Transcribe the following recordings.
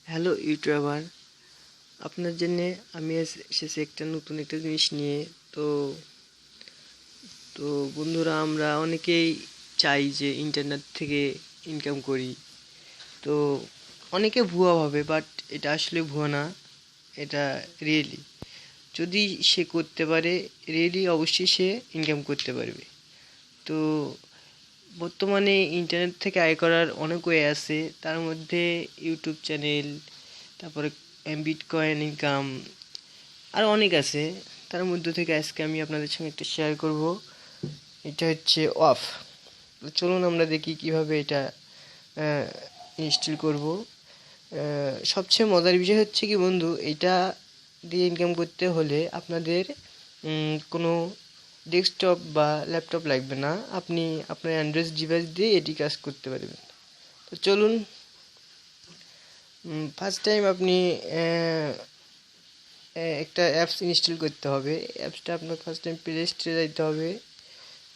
Hello YouTuber, আপনার জন্যে আমি এসেছি একটা নতুন একটা জিনিস নিয়ে। তো তো বন্ধুরা, আমরা অনেকেই চাই যে ইন্টারনেট থেকে ইনকাম করি। তো অনেকে ভুয়া ভাবে, বাট এটা আসলে ভুয়া না, এটা রিয়েলি। যদি সে করতে পারে, রিয়েলি অবশ্যই সে ইনকাম করতে পারবে। তো বর্তমানে ইন্টারনেট থেকে আয় করার অনেক ওয়ে আছে, তার মধ্যে ইউটিউব চ্যানেল, তারপরে বিটকয়েন ইনকাম, আর অনেক আছে। তার মধ্যে থেকে আজকে আমি আপনাদের সঙ্গে একটা শেয়ার করব। এটা হচ্ছে অফ। তো চলুন আমরা দেখি কিভাবে এটা ইনস্টল করব। সবচেয়ে মজার বিষয় হচ্ছে কি বন্ধু, এটা দিয়ে ইনকাম করতে হলে আপনাদের কোনো ডেস্কটপ বা ল্যাপটপ লাগবে না। আপনি আপনার অ্যান্ড্রয়েড ডিভাইস দিয়ে এটি কাজ করতে পারবেন। তো চলুন, ফার্স্ট টাইম আপনি একটা অ্যাপস ইনস্টল করতে হবে। অ্যাপসটা আপনার ফার্স্ট টাইম প্লে স্টোরে যাইতে হবে।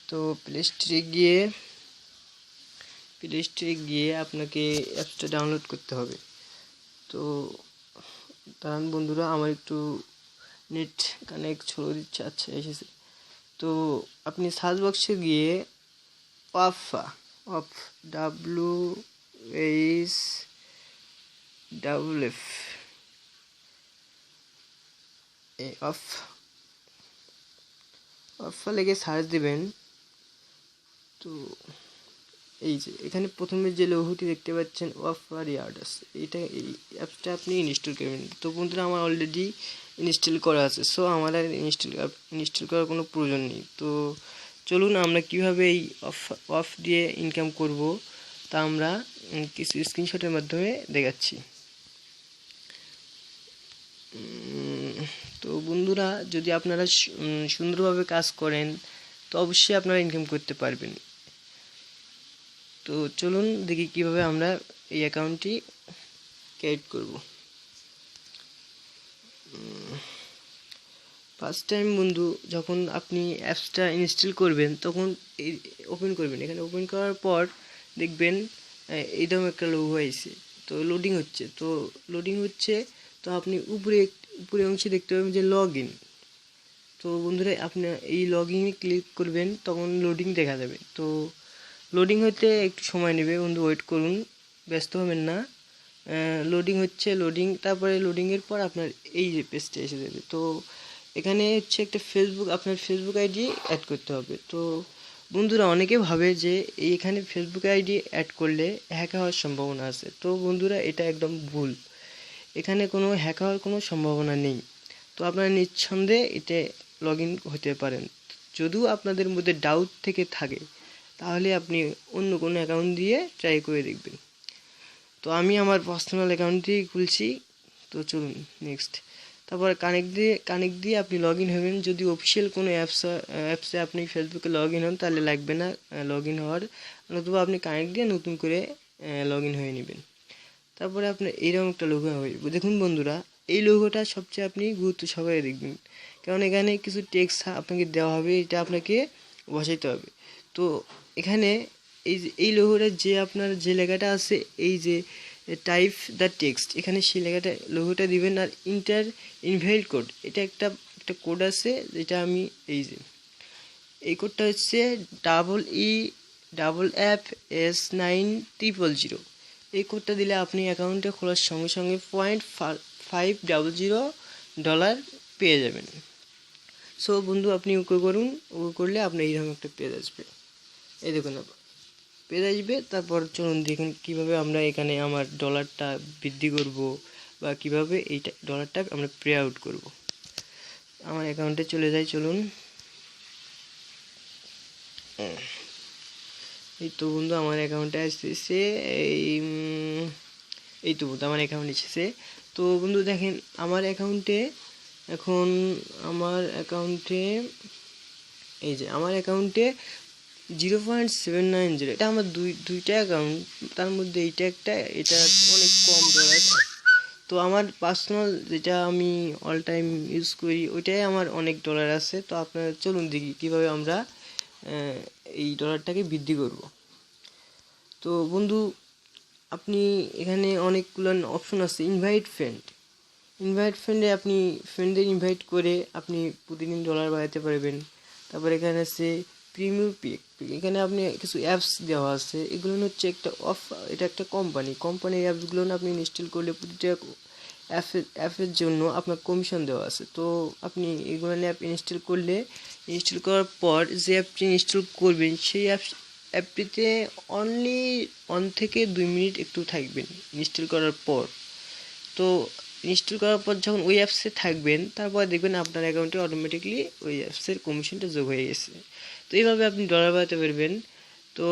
তো প্লে স্টোরে গিয়ে আপনাকে অ্যাপসটা ডাউনলোড করতে হবে। তো দাঁড়ান বন্ধুরা, আমার একটু নেট কানেক্ট ছোড়ো দিচ্ছে। আচ্ছা, এসেছে। তো আপনি সার্চ বক্সে গিয়ে ওয়াফা, অফ, WHEF, অফ ওয়াফা লেগে সার্চ দেবেন। তো এই যে এখানে প্রথমে যে লোগোটি দেখতে পাচ্ছেন, ওয়াফার ইয়ার্ডস, এই অ্যাপসটা আপনি ইনস্টল করবেন। তো বন্ধুরা, আমার অলরেডি ইনস্টল করা আছে, সো আমার আর ইনস্টল করার কোনো প্রয়োজন নেই। তো চলুন আমরা কিভাবে এই অফ দিয়ে ইনকাম করব তা আমরা কিছু স্ক্রিনশটের মাধ্যমে দেখাচ্ছি। তো বন্ধুরা, যদি আপনারা সুন্দরভাবে কাজ করেন তো অবশ্যই আপনারা ইনকাম করতে পারবেন। তো চলুন দেখি কিভাবে আমরা এই অ্যাকাউন্টটি ক্রিয়েট করব। ফার্স্ট টাইম বন্ধু, যখন আপনি অ্যাপসটা ইনস্টল করবেন তখন ওপেন করবেন। এখানে ওপেন করার পর দেখবেন এইরকম একটা লোগো আইছে। তো লোডিং হচ্ছে। তো আপনি উপরে অংশে দেখতে পাবেন যে লগ ইন। তো বন্ধুরা, আপনি এই লগ ইনে ক্লিক করবেন, তখন লোডিং দেখা যাবে। তো লোডিং হতে একটু সময় নেবে বন্ধু, ওয়েট করুন, ব্যস্ত হবেন না। তারপরে লোডিংয়ের পর আপনার এই যে পেজটা এসে যাবে। তো এখানে হচ্ছে একটা আপনার ফেসবুক আইডি অ্যাড করতে হবে। তো বন্ধুরা, অনেকে ভাবে যে এইখানে ফেসবুক আইডি অ্যাড করলে হ্যাক হওয়ার সম্ভাবনা আছে। তো বন্ধুরা, এটা একদম ভুল। এখানে কোনো হ্যাক হওয়ার কোনো সম্ভাবনা নেই। তো আপনারা নিঃসন্দেহে এতে লগ ইন হতে পারেন। যদিও আপনাদের মধ্যে ডাউট থেকে থাকে, তাহলে আপনি অন্য কোনো অ্যাকাউন্ট দিয়ে ট্রাই করে দেখবেন। তো আমি আমার পার্সোনাল অ্যাকাউন্ট দিয়েই খুলছি। তো চলুন নেক্সট। তারপর কানেক্ট দিয়ে আপনি লগ ইন হবেন। যদি অফিসিয়াল কোনো অ্যাপসে আপনি ফেসবুকে লগ ইন হন, তাহলে লাগবে না লগ ইন হওয়ার, নতুবা আপনি কানেক্ট দিয়ে নতুন করে লগ ইন হয়ে নেবেন। তারপরে আপনার এইরকম একটা লোগো হবে। দেখুন বন্ধুরা, এই লোগোটা সবচেয়ে আপনি গুরুত্ব সহকারে দেখবেন, কারণ এখানে কিছু টেক্সট আপনাকে দেওয়া হবে, এটা আপনাকে বসাইতে হবে। তো এখানে এই লোগোটা আপনার যে লেখাটা আছে, এই যে টাইপ দ্য টেক্সট, এখানে সেই লেখাটা লোগোটা দিবেন। আর ইনভ্যালিড কোড, এটা একটা কোড আছে, যেটা আমি এই কোডটা হচ্ছে EEFF900। এই কোডটা দিলে আপনি অ্যাকাউন্টে খোলার সঙ্গে সঙ্গে $0.500 পেয়ে যাবেন। সো বন্ধু, আপনি ওকে করুন, ওকে করলে আপনি এইরকম একটা পেজ আসবে। এই দেখুন পেজ আসবে। তারপর চলুন দেখুন কীভাবে আমরা এখানে আমার ডলারটা বৃদ্ধি করব, বা কীভাবে এইটা ডলারটা আমরা পে আউট করব। আমার অ্যাকাউন্টে চলে যাই, চলুন। এই তো বন্ধু, আমার অ্যাকাউন্টে আসতেছে। এই তো বন্ধু, আমার অ্যাকাউন্ট এসেছে। তো বন্ধু দেখেন, আমার অ্যাকাউন্টে এখন আমার অ্যাকাউন্টে 0.790, এটা আমার দুইটা অ্যাকাউন্ট, তার মধ্যে এটা অনেক কম ডলার। তো আমার পার্সোনাল যেটা আমি অল টাইম ইউজ করি, ওইটাই আমার অনেক ডলার আছে। তো আপনারা চলুন দেখি কীভাবে আমরা এই ডলারটাকে বৃদ্ধি করব। তো বন্ধু, আপনি এখানে অনেকগুলো অপশন আছে। ইনভাইট ফ্রেন্ডে আপনি ফ্রেন্ডদের ইনভাইট করে আপনি প্রতিদিন ডলার বাড়াতে পারবেন। তারপর এখানে আছে প্রিমিয়াম পিক, এখানে আপনি কিছু অ্যাপস দেওয়া আছে। এগুলো হচ্ছে একটা এটা একটা কোম্পানির অ্যাপসগুলো আপনি ইনস্টল করলে প্রতিটা অ্যাপের জন্য আপনার কমিশন দেওয়া আছে। তো আপনি এগুলো অ্যাপ ইনস্টল করার পর যে অ্যাপটি ইনস্টল করবেন সেই অ্যাপটিতে অনলি 1 থেকে 2 মিনিট একটু থাকবেন ইনস্টল করার পর। তো ইনস্টল করার পর যখন ওই অ্যাপসে থাকবেন, তারপর দেখবেন আপনার অ্যাকাউন্টে অটোমেটিকলি ওই অ্যাপসের কমিশনটা যোগ হয়ে গেছে। তো এইভাবে আপনি ডলার বাড়াতে পারবেন। তো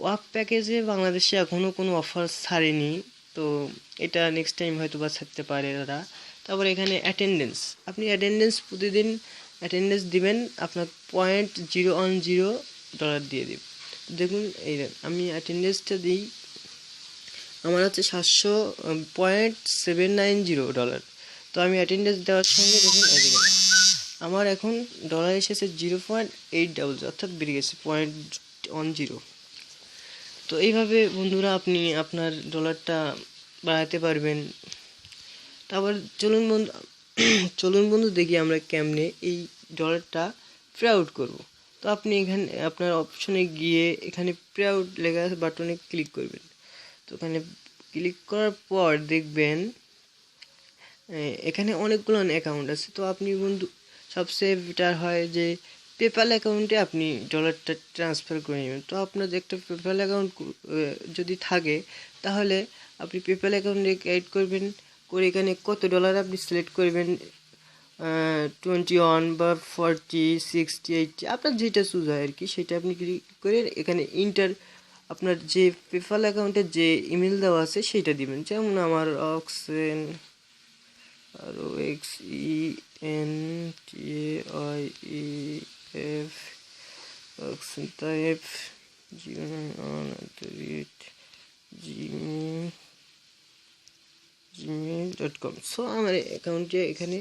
ওয়াপ প্যাকেজে বাংলাদেশে এখনও কোনো অফার ছাড়েনি, তো এটা নেক্সট টাইম হয়তো বা ছাড়তে পারে তারা। তারপর এখানে আপনি প্রতিদিন অ্যাটেন্ডেন্স দিবেন, আপনার $0.010 দিয়ে দিন। দেখুন এই আমি অ্যাটেন্ডেন্সটা দিই, আমার হচ্ছে $790। তো আমি অ্যাটেন্ডেন্স দেওয়ার সঙ্গে দেখুন এদিকে আমার এখন ডলার এসেছে 0.800, অর্থাৎ বেড়ে গেছে 0.10। তো এইভাবে বন্ধুরা আপনি আপনার ডলারটা বাড়াতে পারবেন। তারপর চলুন বন্ধু দেখি আমরা কেমনে এই ডলারটা পে আউট করবো। তো আপনি এখানে আপনার অপশনে গিয়ে এখানে পে আউট লেখা বাটনে ক্লিক করবেন। তো এখানে ক্লিক করার পর দেখবেন এখানে অনেকগুলো অ্যাকাউন্ট আছে। তো আপনি বন্ধু সবচেয়ে বেটার হয় যে পেপ্যাল অ্যাকাউন্টে আপনি ডলারটা ট্রান্সফার করে নেবেন। তো আপনার যে একটা পেপ্যাল অ্যাকাউন্ট যদি থাকে, তাহলে আপনি পেপ্যাল অ্যাকাউন্টে অ্যাড করবেন, করে এখানে কত ডলার আপনি সিলেক্ট করবেন, 21 বা 40, 60, 80 আপনার যেটা চুজ হয় আর কি, সেটা আপনি ক্লিক করে এখানে আপনার যে পেপ্যাল অ্যাকাউন্টের যে ইমেল দেওয়া আছে সেটা দিবেন। যেমন আমার অক্সেন ROXENTAIF অক্সেন্টাইফ 09 gmail.com। সো আমার অ্যাকাউন্টে এখানে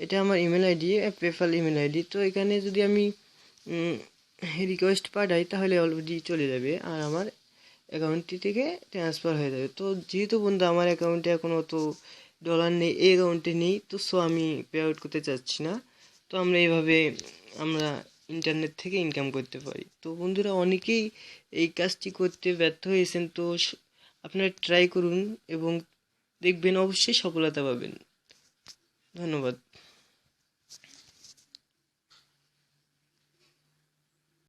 এটা আমার email ID, PayPal email ID. তো এখানে যদি আমি রিকোয়েস্ট পাঠাই তাহলে অলরেডি চলে যাবে আর আমার অ্যাকাউন্টটি থেকে ট্রান্সফার হয়ে যাবে। তো যেহেতু বন্ধু আমার অ্যাকাউন্টে এখন অত ডলার নেই, এই অ্যাকাউন্টে নেই, তো সো আমি পে আউট করতে চাচ্ছি না। তো আমরা ইন্টারনেট থেকে ইনকাম করতে পারি। তো বন্ধুরা অনেকেই এই কাজটি করতে ব্যর্থ হয়েছেন। তো আপনারা ট্রাই করুন এবং দেখবেন অবশ্যই সফলতা পাবেন। ধন্যবাদ।